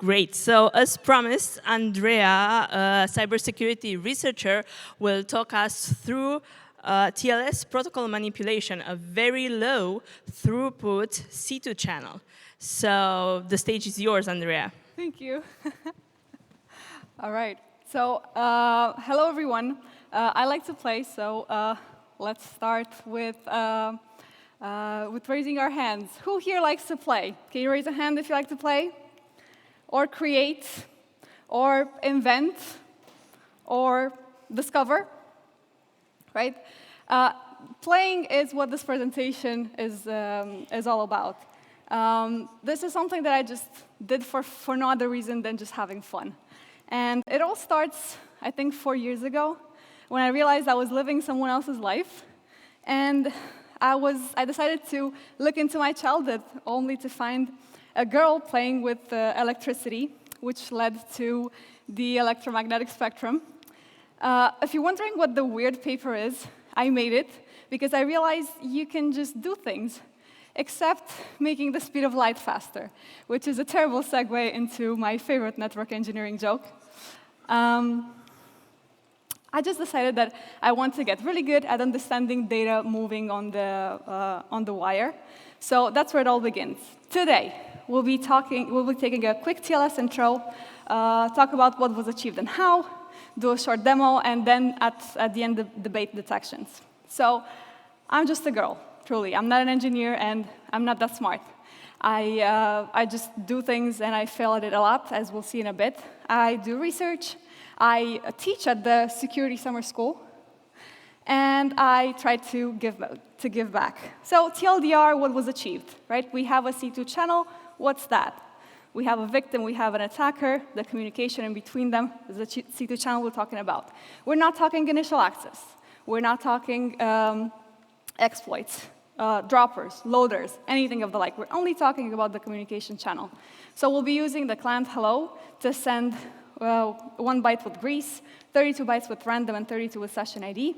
Great. So as promised, Andreea, a cybersecurity researcher, will talk us through TLS Protocol Manipulation, a very low throughput C2 channel. So the stage is yours, Andreea. Thank you. All right. So hello, everyone. I like to play, so let's start with raising our hands. Who here likes to play? Can you raise a hand if you like to play? Or create, or invent, or discover, right? Playing is what this presentation is all about. This is something that I just did for no other reason than just having fun. And it all starts, I think, 4 years ago, when I realized I was living someone else's life. And I decided to look into my childhood, only to find a girl playing with electricity, which led to the electromagnetic spectrum. If you're wondering what the weird paper is, I made it because I realized you can just do things, except making the speed of light faster, which is a terrible segue into my favorite network engineering joke. I just decided that I want to get really good at understanding data moving on the wire. So that's where it all begins. Today, we'll be taking a quick TLS intro, talk about what was achieved and how, do a short demo, and then at the end, debate detections. So I'm just a girl, truly. I'm not an engineer, and I'm not that smart. I just do things, and I fail at it a lot, as we'll see in a bit. I do research. I teach at the security summer school, and I try to give back. So TLDR, what was achieved, right? We have a C2 channel. What's that? We have a victim, we have an attacker. The communication in between them is the C2 channel we're talking about. We're not talking initial access. We're not talking exploits, droppers, loaders, anything of the like. We're only talking about the communication channel. So we'll be using the client hello to send 1 byte with grease, 32 bytes with random, and 32 with session ID.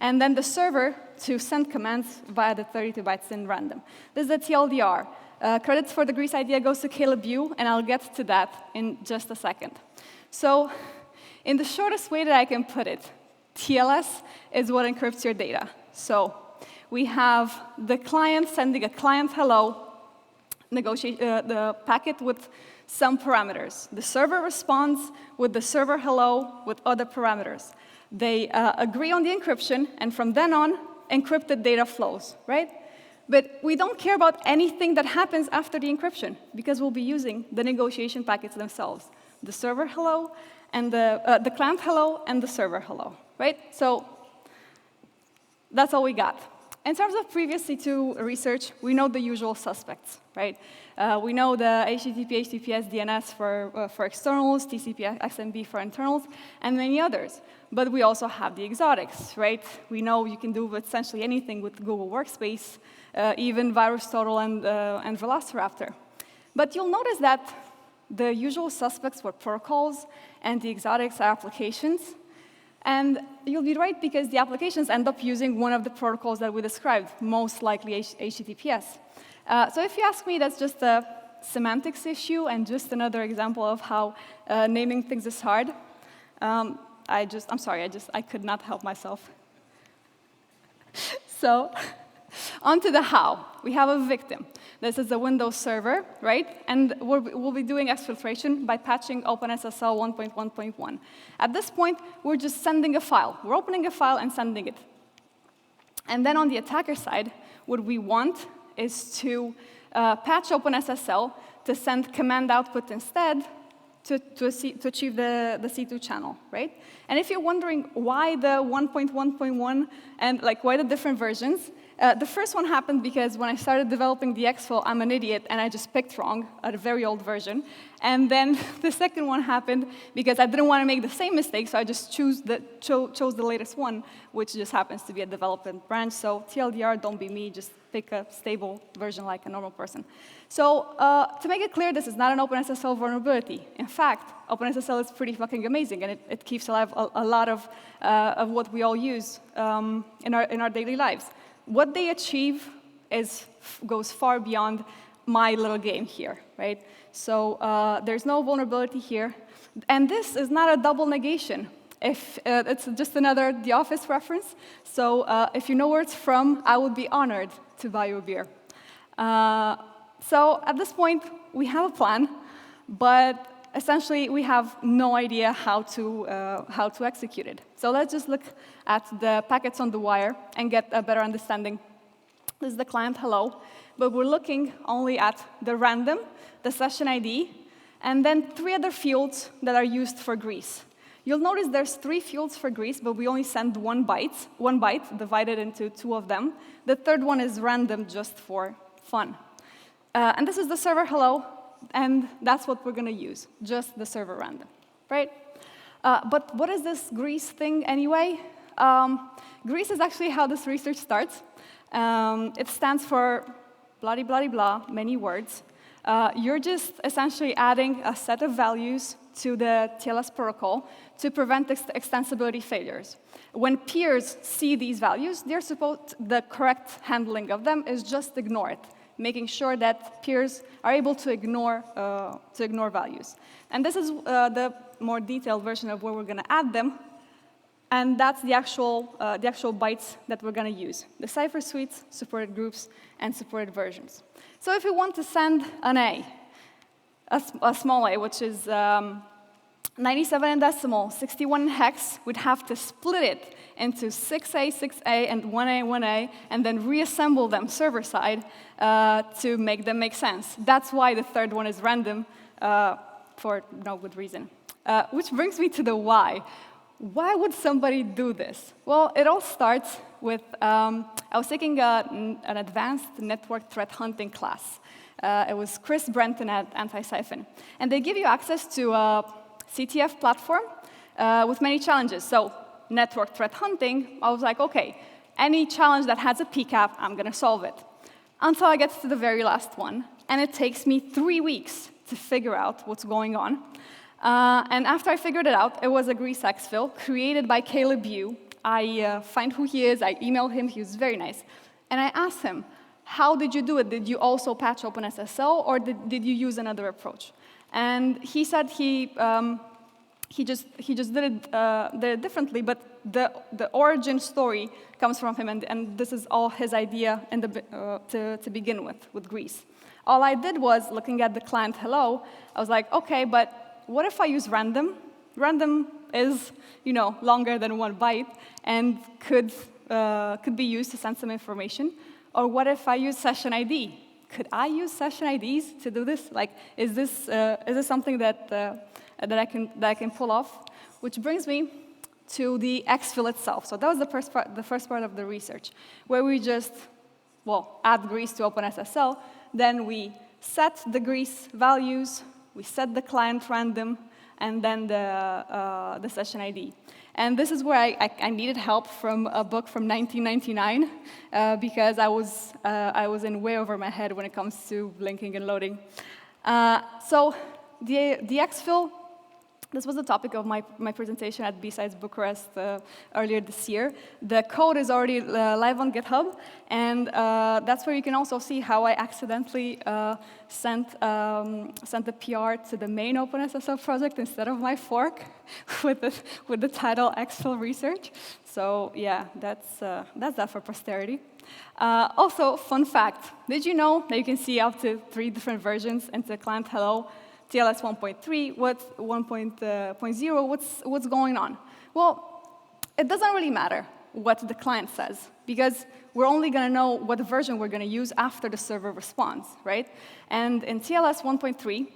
And then the server to send commands via the 32 bytes in random. This is the TLDR. Credits for the grease idea goes to Caleb Yu, and I'll get to that in just a second. So in the shortest way that I can put it, TLS is what encrypts your data. So we have the client sending a client hello, the packet with some parameters. The server responds with the server hello with other parameters. They agree on the encryption, and from then on, encrypted data flows, right? But we don't care about anything that happens after the encryption, because we'll be using the negotiation packets themselves. The server hello, and the client hello, and the server hello, right? So that's all we got. In terms of previous C2 research, we know the usual suspects, right? We know the HTTP, HTTPS, DNS for externals, TCP, XMB for internals, and many others. But we also have the exotics, right? We know you can do essentially anything with Google Workspace, even VirusTotal and Velociraptor. But you'll notice that the usual suspects were protocols, and the exotics are applications. And you'll be right, because the applications end up using one of the protocols that we described, most likely HTTPS. So if you ask me, that's just a semantics issue and just another example of how naming things is hard. I'm sorry, I could not help myself. So on to the how. We have a victim. This is a Windows server, right? And we'll be doing exfiltration by patching OpenSSL 1.1.1. At this point, we're just sending a file. We're opening a file and sending it. And then on the attacker side, what we want is to patch OpenSSL to send command output instead to achieve the C2 channel, right? And if you're wondering why the 1.1.1 and why the different versions, the first one happened because when I started developing the exfil, I'm an idiot, and I just picked wrong at a very old version. And then the second one happened because I didn't want to make the same mistake, so I just chose the latest one, which just happens to be a development branch. So TLDR, don't be me, just pick a stable version like a normal person. So to make it clear, this is not an OpenSSL vulnerability. In fact, OpenSSL is pretty fucking amazing, and it keeps alive a lot of what we all use in our daily lives. What they achieve goes far beyond my little game here, right? So there's no vulnerability here. And this is not a double negation. If it's just another The Office reference. So if you know where it's from, I would be honored to buy you a beer. So at this point, we have a plan, but essentially we have no idea how to execute it. So let's just look at the packets on the wire and get a better understanding. This is the client hello, but we're looking only at the random, the session ID, and then 3 other fields that are used for grease. You'll notice there's 3 fields for grease, but we only send 1 byte divided into 2 of them. The third one is random just for fun. And this is the server hello, and that's what we're going to use, just the server random, right? But what is this grease thing anyway? Grease is actually how this research starts. It stands for blah, blah, blah, many words. You're just essentially adding a set of values to the TLS protocol to prevent extensibility failures. When peers see these values, the correct handling of them is just ignore it, making sure that peers are able to ignore values. And this is the more detailed version of where we're going to add them. And that's the actual bytes that we're going to use. The cipher suites, supported groups, and supported versions. So if we want to send an a small a, which is 97 in decimal, 61 in hex, we'd have to split it into 6A, 6A, and 1A, 1A, and then reassemble them server-side to make them make sense. That's why the third one is random, for no good reason. Which brings me to the why. Why would somebody do this? Well, it all starts with, I was taking an advanced network threat hunting class. It was Chris Brenton at Anti-Siphon. And they give you access to a CTF platform with many challenges. So network threat hunting, I was like, OK, any challenge that has a PCAP, I'm going to solve it. Until I get to the very last one. And it takes me 3 weeks to figure out what's going on. And after I figured it out, it was a grease exfil created by Caleb Yu. I find who he is, I emailed him, he was very nice. And I asked him, how did you do it? Did you also patch OpenSSL, or did you use another approach? And he said he just did it differently, but the origin story comes from him, and this is all his idea to begin with grease. All I did was, looking at the client hello, I was like, OK, but what if I use random? Random is, longer than 1 byte and could be used to send some information. Or what if I use session ID? Could I use session IDs to do this? Like, is this something that I can pull off? Which brings me to the exfil itself. So that was the first part of the research, where we just add grease to OpenSSL. Then we set the grease values. We set the client random, and then the session ID. And this is where I needed help from a book from 1999, because I was in way over my head when it comes to linking and loading. So the exfil, this was the topic of my presentation at B-Sides Bucharest earlier this year. The code is already live on GitHub, and that's where you can also see how I accidentally sent the PR to the main OpenSSL project instead of my fork with the title exfil research. So yeah, that's that for posterity. Also, fun fact, did you know that you can see up to 3 different versions into client hello? TLS 1.3, what's 1.0, what's going on? Well, it doesn't really matter what the client says, because we're only going to know what version we're going to use after the server responds, right? And in TLS 1.3,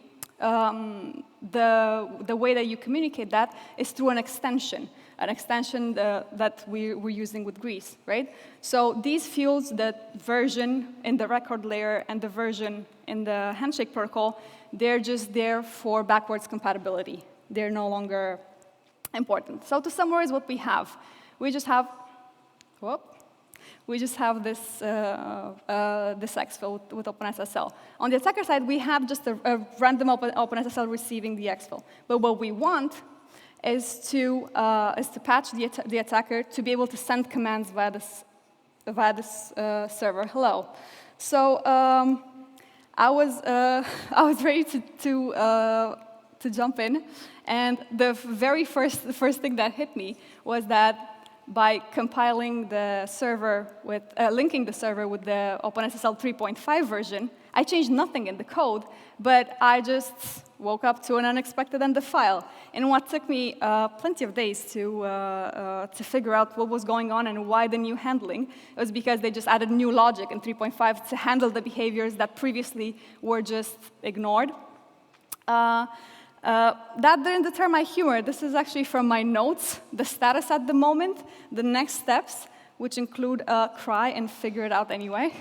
the way that you communicate that is through an extension that we're using with grease, right? So these fields, the version in the record layer and the version in the handshake protocol, they're just there for backwards compatibility. They're no longer important. So to summarize what we have, we just have this exfil with OpenSSL. On the attacker side, we have just a random OpenSSL receiving the exfil. But what we want is to patch the attacker to be able to send commands via this server hello. So I was I was ready to jump in, and the first thing that hit me was that by compiling the server with linking the server with the OpenSSL 3.5 version, I changed nothing in the code, but I just woke up to an unexpected end of file. And what took me plenty of days to figure out what was going on and why the new handling was because they just added new logic in 3.5 to handle the behaviors that previously were just ignored. That didn't deter my humor. This is actually from my notes, the status at the moment, the next steps, which include cry and figure it out anyway.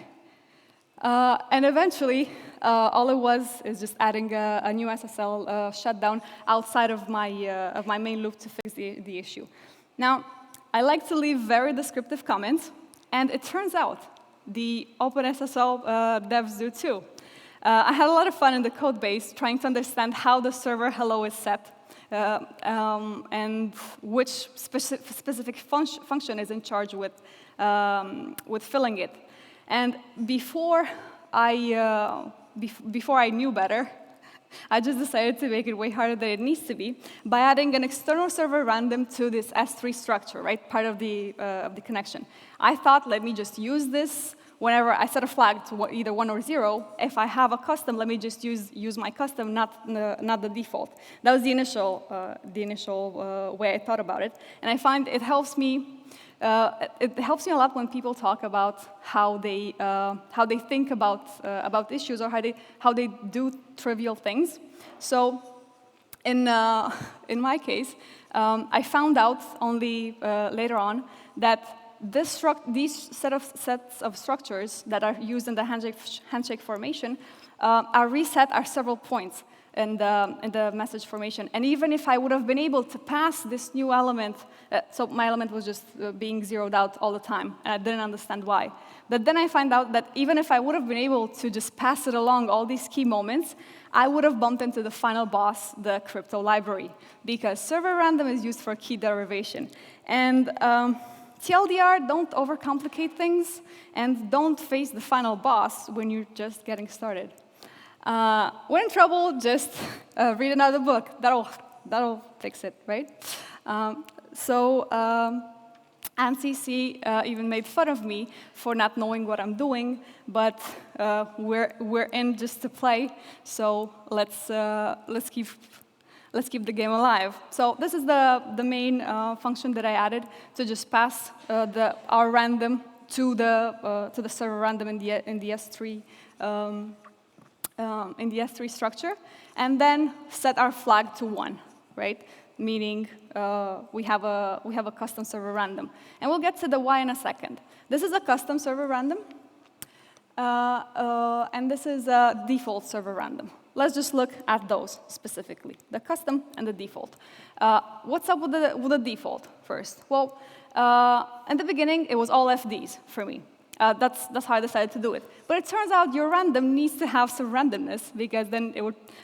And eventually, all it was is just adding a new SSL shutdown outside of my main loop to fix the issue. Now, I like to leave very descriptive comments, and it turns out the OpenSSL devs do too. I had a lot of fun in the code base trying to understand how the server hello is set and which specific function is in charge with filling it. And before I knew better, I just decided to make it way harder than it needs to be by adding an external server random to this S3 structure, right, part of the connection. I thought, let me just use this whenever I set a flag to either 1 or 0. If I have a custom, let me just use my custom, not the default. That was the initial way I thought about it, and I find it helps me. It helps me a lot when people talk about how they think about issues or how they do trivial things. So, in my case, I found out only later on that these sets of structures that are used in the handshake formation are reset at several points in the message formation. And even if I would have been able to pass this new element, so my element was just being zeroed out all the time, and I didn't understand why. But then I find out that even if I would have been able to just pass it along all these key moments, I would have bumped into the final boss, the crypto library, because server random is used for key derivation. And TLDR, don't overcomplicate things, and don't face the final boss when you're just getting started. When in trouble, just read another book. That'll fix it, right? ANSI even made fun of me for not knowing what I'm doing, but we're in just to play. So let's keep the game alive. So this is the main function that I added to just pass our random to the server random in the S3 structure, and then set our flag to 1, right? Meaning we have a custom server random, and we'll get to the why in a second. This is a custom server random, and this is a default server random. Let's just look at those specifically, the custom and the default. What's up with the default first? Well, in the beginning, it was all FDs for me. That's how I decided to do it. But it turns out your random needs to have some randomness, because then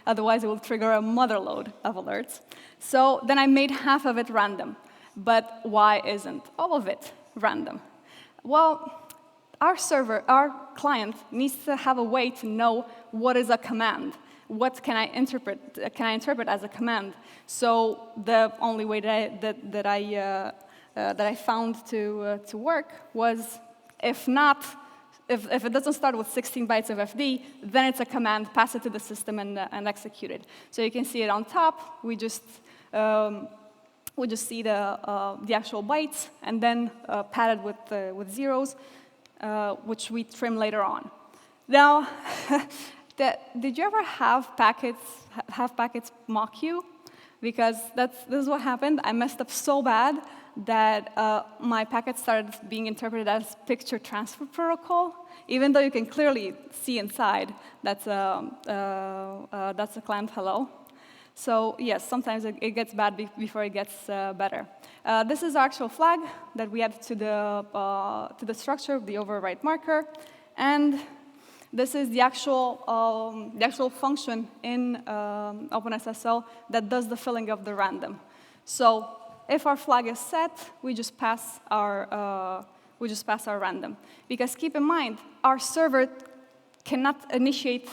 otherwise it will trigger a mother load of alerts. So then I made half of it random. But why isn't all of it random? Well, our client needs to have a way to know what is a command. What can I interpret as a command? So the only way that I found to work was, if it doesn't start with 16 bytes of FD, then it's a command, pass it to the system and execute it. So you can see it on top. We just see the actual bytes, and then padded with zeros, which we trim later on. Now, did you ever have packets mock you? Because this is what happened. I messed up so bad that my packet started being interpreted as picture transfer protocol, even though you can clearly see inside that's a client hello. So yes, sometimes it gets bad before it gets better. This is our actual flag that we add to the structure of the overwrite marker, and this is the actual function in OpenSSL that does the filling of the random. So if our flag is set, we just pass our random. Because keep in mind, our server cannot initiate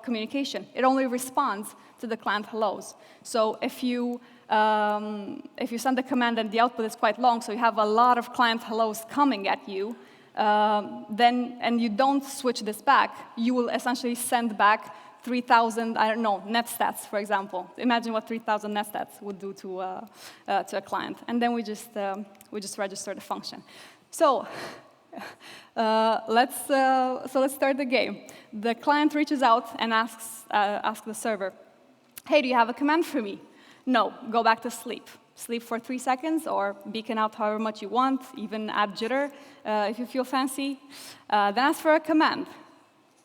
communication. It only responds to the client hellos. So if you send a command and the output is quite long, so you have a lot of client hellos coming at you, and you don't switch this back, you will essentially send back 3,000, I don't know, net stats, for example. Imagine what 3,000 net stats would do to a client. And then we just register the function. So let's start the game. The client reaches out and asks the server, hey, do you have a command for me? No, go back to sleep. Sleep for 3 seconds, or beacon out however much you want, even add jitter if you feel fancy. Then ask for a command.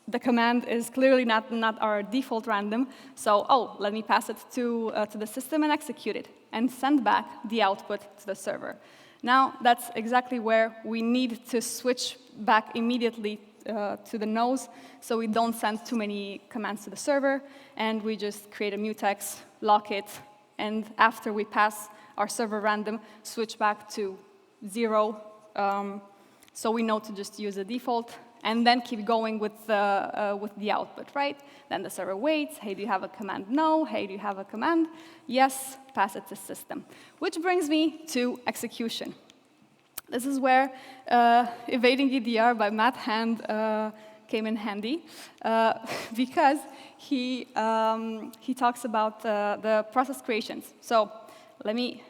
The command is clearly not our default random, so, let me pass it to the system and execute it, and send back the output to the server. Now, that's exactly where we need to switch back immediately to the nose, so we don't send too many commands to the server, and we just create a mutex, lock it, and after we pass our server random, switch back to 0, so we know to just use the default, and then keep going with the output, right? Then the server waits, hey, do you have a command? No. Hey, do you have a command? Yes, pass it to system. Which brings me to execution. This is where evading EDR by Matt Hand came in handy, because he talks about the process creations. So let me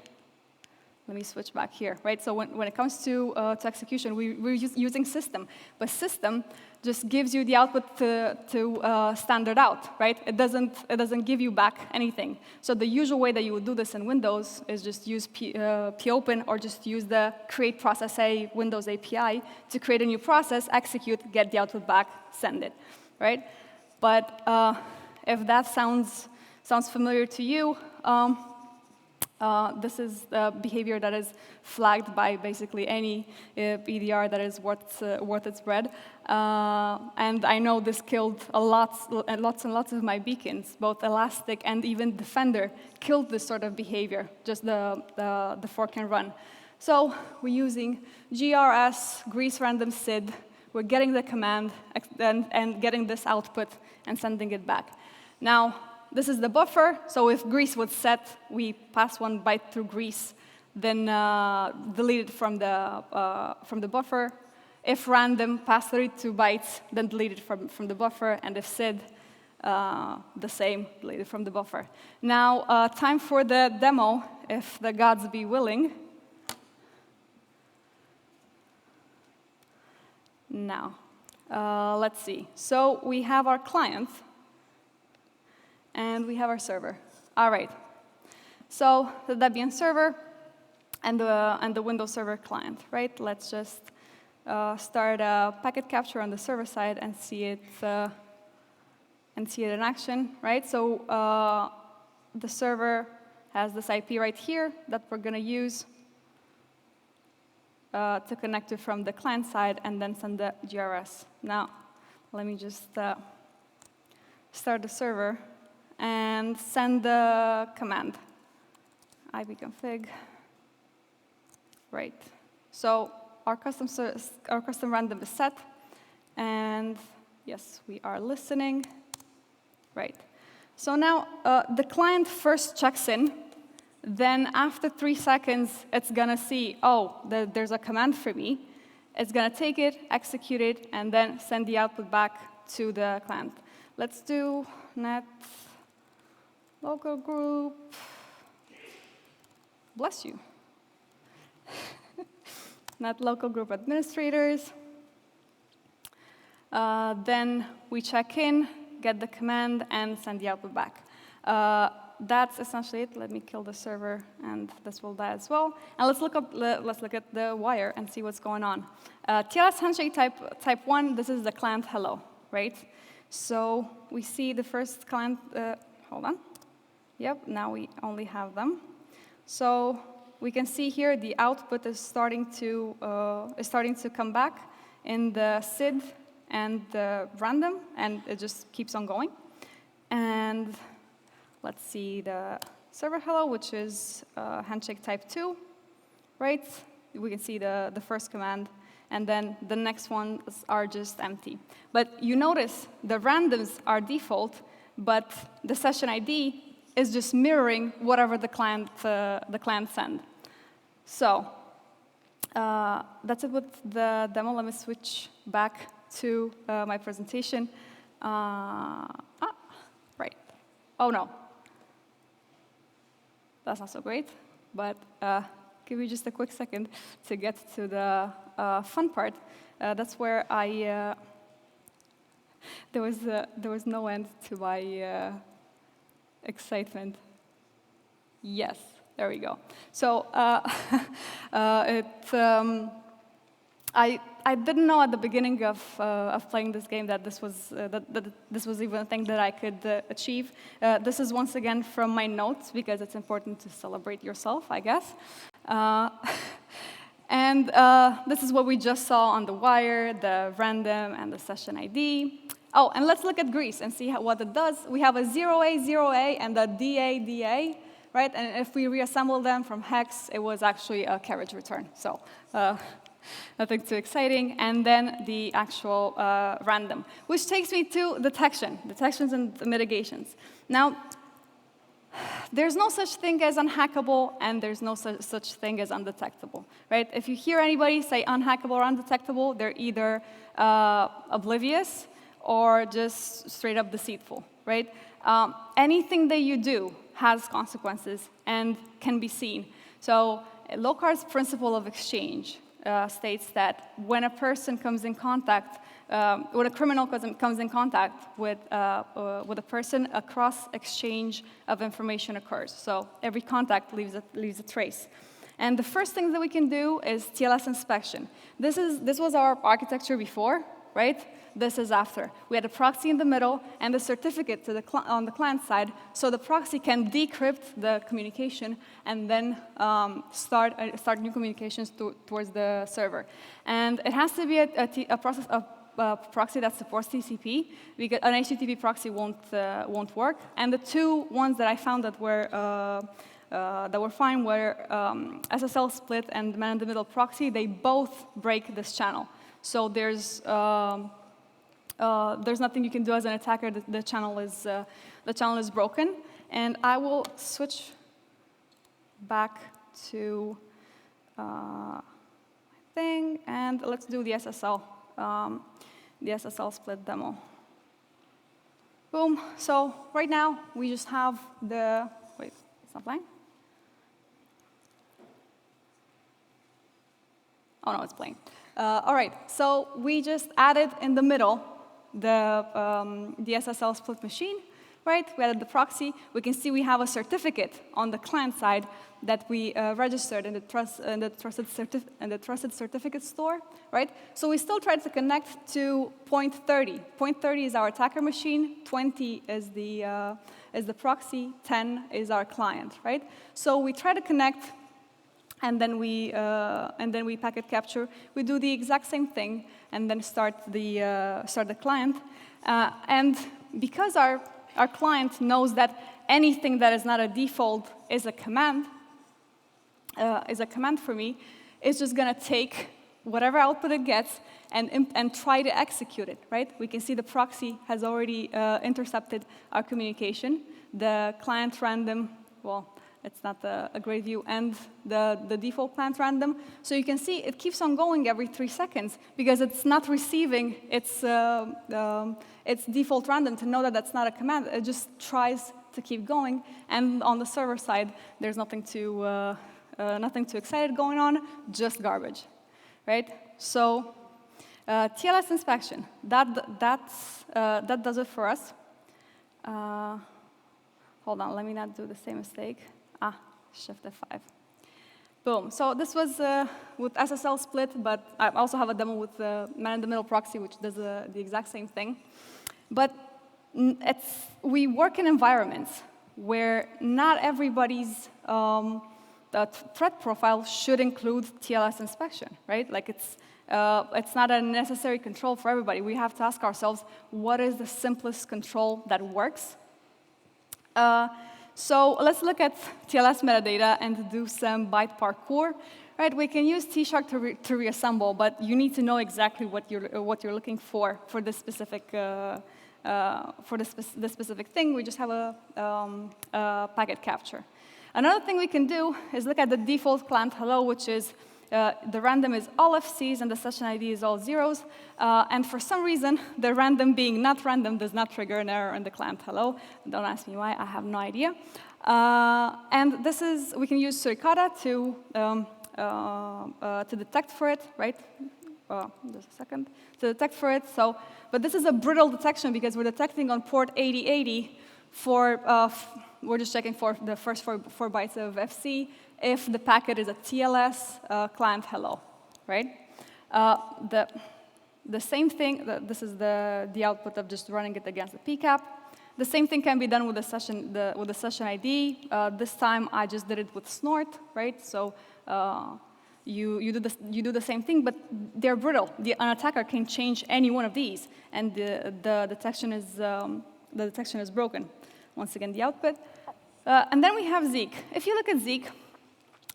switch back here, right? So when it comes to execution, we're using system, but system just gives you the output to standard out, right? It doesn't give you back anything. So the usual way that you would do this in Windows is just use popen, or just use the create process A Windows API to create a new process, execute, get the output back, send it, right? But if that sounds familiar to you, this is the behavior that is flagged by basically any EDR that is worth its bread. And I know this killed lots and lots of my beacons, both Elastic and even Defender killed this sort of behavior, just the fork and run. So we're using GRS, grease random SID, we're getting the command and getting this output and sending it back. Now, this is the buffer, so if grease was set, we pass 1 byte through grease, then delete it from the buffer. If random, pass 32 bytes, then delete it from the buffer, and if SID, the same, delete it from the buffer. Now, time for the demo, if the gods be willing. Now, let's see. So we have our client, and we have our server. All right. So the Debian server and the Windows Server client, right? Let's just start a packet capture on the server side and see it in action, right? So the server has this IP right here that we're going to use to connect to from the client side and then send the GRS. Now, let me just start the server and send the command, ipconfig. Right. So our custom random is set, and yes, we are listening. Right. So now the client first checks in. Then after 3 seconds, it's gonna see, there's a command for me. It's gonna take it, execute it, and then send the output back to the client. Let's do net local group. Bless you. Net local group administrators. Then we check in, get the command, and send the output back. That's essentially it. Let me kill the server, and this will die as well. And let's look at the wire and see what's going on. TLS handshake type 1, this is the client hello, right? So we see the first client, hold on. Yep, now we only have them. So we can see here the output is starting to come back in the SID and the random, and it just keeps on going. And let's see the server hello, which is handshake type 2, right? We can see the first command and then the next ones are just empty. But you notice the randoms are default, but the session ID is just mirroring whatever the client sent. So that's it with the demo. Let me switch back to my presentation. Right. Oh, no. That's not so great, but give me just a quick second to get to the fun part. That's where there was no end to my excitement. Yes, there we go. So I didn't know at the beginning of playing this game that this was this was even a thing that I could achieve. This is once again from my notes because it's important to celebrate yourself, I guess. And this is what we just saw on the wire, the random and the session ID. Oh, and let's look at Greece and see what it does. We have a 0A, 0A, and a DA, DA, right? And if we reassemble them from hex, it was actually a carriage return. So nothing too exciting. And then the actual random, which takes me to detections and mitigations. Now, there's no such thing as unhackable, and there's no such thing as undetectable, right? If you hear anybody say unhackable or undetectable, they're either oblivious or just straight up deceitful, right? Anything that you do has consequences and can be seen. So Locar's principle of exchange states that when a person comes in contact, when a criminal comes in contact with a person, a cross-exchange of information occurs. So every contact leaves a trace. And the first thing that we can do is TLS inspection. This was our architecture before, right? This is after. We had a proxy in the middle and the certificate on the client side, so the proxy can decrypt the communication and then start new communications towards the server. And it has to be a proxy that supports TCP, because an HTTP proxy won't work. And the two ones that I found that were fine were SSL split and man-in-the-middle proxy. They both break this channel. So there's nothing you can do as an attacker. The channel is broken. And I will switch back to thing, and let's do the SSL split demo. Boom. So right now we just have the wait. It's not playing. Oh no, it's playing. All right. So we just added in the middle the SSL split machine, right? We added the proxy. We can see we have a certificate on the client side that we registered in the trusted certificate store, right? So we still tried to connect to point 30. Point 30 is our attacker machine. 20 is the proxy. 10 is our client, right? So we try to connect, and then we packet capture. We do the exact same thing, and then start the client. And because our client knows that anything that is not a default is a command for me, it's just going to take whatever output it gets and try to execute it, right? We can see the proxy has already intercepted our communication. The client random, well, it's not a great view, and the default client random. So you can see it keeps on going every 3 seconds because it's not receiving its default random to know that that's not a command. It just tries to keep going, and on the server side, there's nothing too excited going on, just garbage, right? So TLS inspection, that does it for us. Hold on, let me not do the same mistake. Shift F5. Boom. So this was with SSL split, but I also have a demo with man-in-the-middle proxy, which does the exact same thing. But we work in environments where not everybody's threat profile should include TLS inspection, right? Like it's not a necessary control for everybody. We have to ask ourselves, what is the simplest control that works? So let's look at TLS metadata and do some byte parkour. right? We can use T-Shark to reassemble, but you need to know exactly what you're looking for this specific the specific thing. We just have a packet capture. Another thing we can do is look at the default client hello, which is the random is all FCs and the session ID is all zeros. And for some reason, the random being not random does not trigger an error in the client hello. Don't ask me why, I have no idea. And this is, we can use Suricata to detect for it, right? Just a second, to detect for it. So, but this is a brittle detection because we're detecting on port 8080 for, we're just checking for the first four bytes of FC if the packet is a TLS client hello, right? The same thing, this is the output of just running it against the PCAP. The same thing can be done with the session ID. This time I just did it with snort, right? So you do the same thing, but they're brittle. An attacker can change any one of these, and the detection is broken. Once again, the output. And then we have Zeek. If you look at Zeek,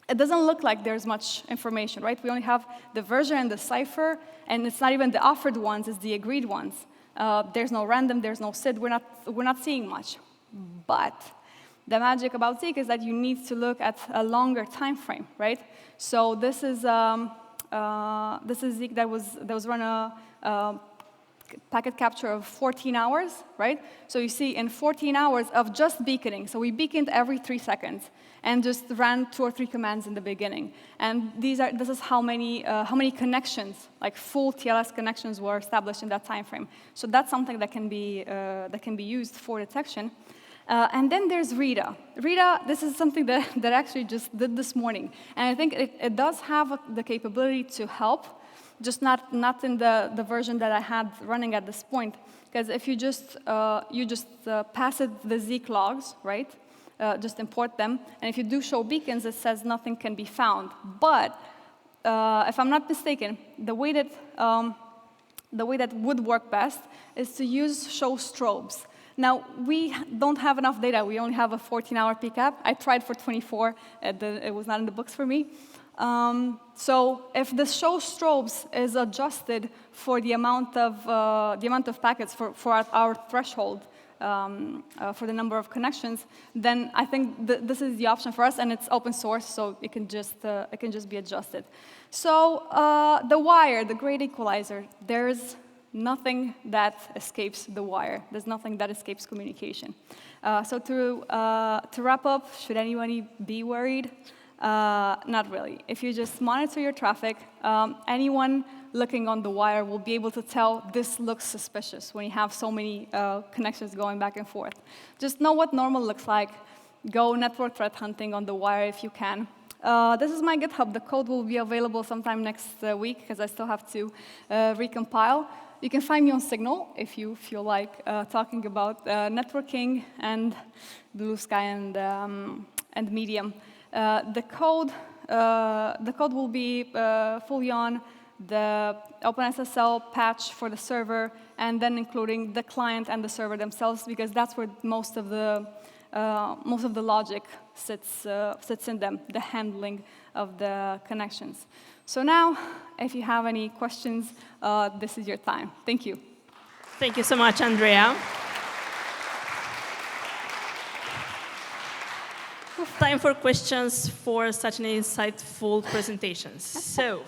it doesn't look like there's much information, right? We only have the version and the cipher, and it's not even the offered ones, it's the agreed ones. There's no random, there's no SID, we're not seeing much. But the magic about Zeek is that you need to look at a longer time frame, right? So this is Zeek that was run a packet capture of 14 hours, right? So you see in 14 hours of just beaconing, so we beaconed every 3 seconds and just ran 2 or 3 commands in the beginning. And this is how many connections, like full TLS connections, were established in that time frame. So that's something that can be used for detection. And then there's Rita. Rita, this is something that I actually just did this morning. And I think it does have the capability to help, just not in the version that I had running at this point. Because if you just pass it the Zeek logs, right? Just import them. And if you do show beacons, it says nothing can be found. But if I'm not mistaken, the way that would work best is to use show strobes. Now, we don't have enough data. We only have a 14-hour PCAP. I tried for 24. It was not in the books for me. So if the show strobes is adjusted for the amount of packets for our threshold for the number of connections, then I think this is the option for us, and it's open source, so it can just be adjusted. So the wire, the great equalizer, there's nothing that escapes the wire. There's nothing that escapes communication. So to wrap up, should anybody be worried? Not really. If you just monitor your traffic, anyone looking on the wire will be able to tell this looks suspicious when you have so many connections going back and forth. Just know what normal looks like. Go network threat hunting on the wire if you can. This is my GitHub. The code will be available sometime next week because I still have to recompile. You can find me on Signal if you feel like talking about networking and Blue Sky and Medium. The code will be fully on the OpenSSL patch for the server, and then including the client and the server themselves, because that's where most of the logic sits in them, the handling of the connections. So now, if you have any questions, this is your time. Thank you. Thank you so much, Andreea. Time for questions for such an insightful presentation. So,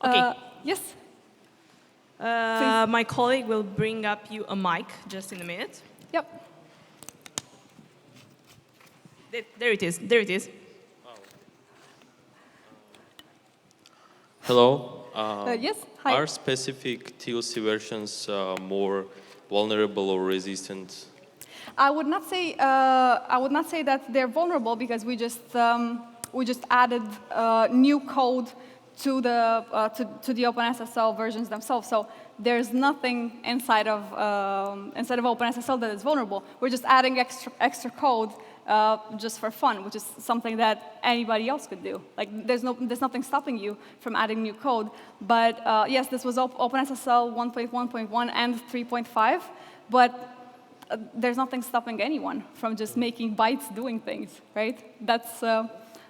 okay. Yes? My colleague will bring up you a mic just in a minute. Yep. There it is. There it is. Hello. Yes. Hi. Are specific TLC versions more vulnerable or resistant? I would not say that they're vulnerable because we just added new code to the OpenSSL versions themselves. So there's nothing inside of OpenSSL that is vulnerable. We're just adding extra code just for fun, which is something that anybody else could do. Like there's nothing stopping you from adding new code. But yes, this was OpenSSL 1.1.1 and 3.5, but there's nothing stopping anyone from just making bytes doing things, right? That's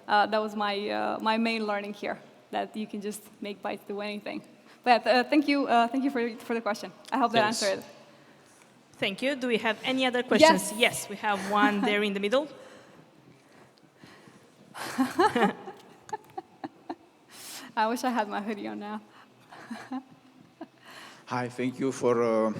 that was my main learning here, that you can just make bytes do anything. But thank you for the question. I hope that answered it. Thank you. Do we have any other questions? Yes, yes, we have one there in the middle. I wish I had my hoodie on now. Hi, thank you for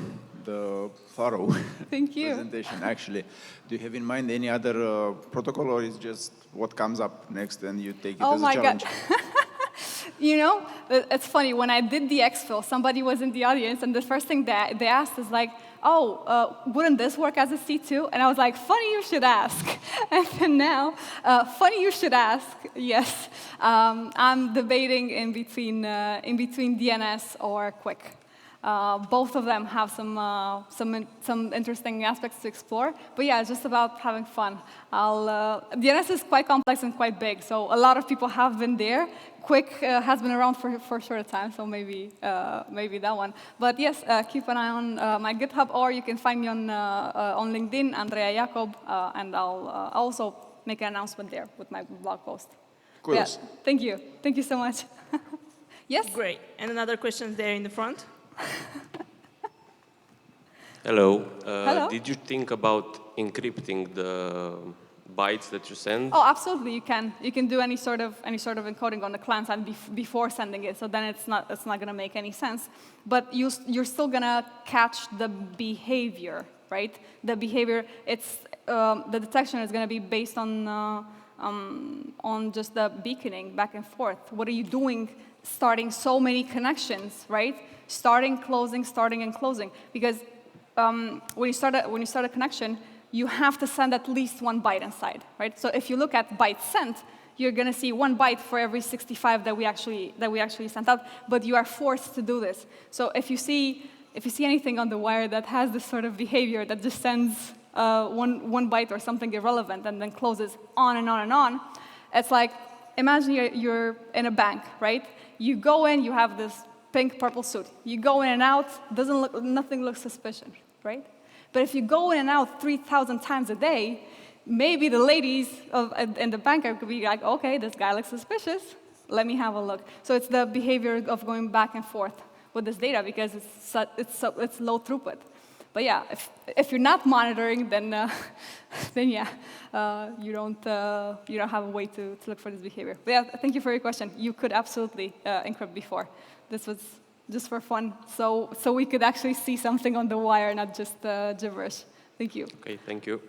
the thorough presentation, actually. Do you have in mind any other protocol, or is just what comes up next and you take it as a challenge? God. You know, it's funny, when I did the exfil, somebody was in the audience, and the first thing that they asked is like, oh, wouldn't this work as a C2? And I was like, funny you should ask. And then now, funny you should ask, yes. I'm debating in between DNS or Quick. Both of them have some interesting aspects to explore. But yeah, it's just about having fun. DNS is quite complex and quite big, so a lot of people have been there. Quick has been around for a short time, so maybe that one. But yes, keep an eye on my GitHub, or you can find me on LinkedIn, Andreea Iacob, and I'll also make an announcement there with my blog post. Cool. Yeah, thank you. Thank you so much. Yes? Great. And another question there in the front. Hello. Hello. Did you think about encrypting the bytes that you send? Oh, absolutely. You can. You can do any sort of encoding on the client side before sending it. So then it's not going to make any sense. But you're still going to catch the behavior, right? The behavior. It's the detection is going to be based on just the beaconing back and forth. What are you doing? Starting so many connections, right? Starting, and closing. Because when you start a connection, you have to send at least one byte inside, right? So if you look at bytes sent, you're going to see 1 byte for every 65 that we actually sent out. But you are forced to do this. So if you see anything on the wire that has this sort of behavior that just sends one byte or something irrelevant and then closes on and on and on, it's like, imagine you're in a bank, right? You go in, you have this pink, purple suit. You go in and out, nothing looks suspicious, right? But if you go in and out 3,000 times a day, maybe the ladies in the bank could be like, okay, this guy looks suspicious. Let me have a look. So it's the behavior of going back and forth with this data because it's low throughput. But yeah, if you're not monitoring, then yeah, you don't have a way to look for this behavior. But yeah, thank you for your question. You could absolutely encrypt before. This was just for fun, so we could actually see something on the wire, not just gibberish. Thank you. Okay, thank you.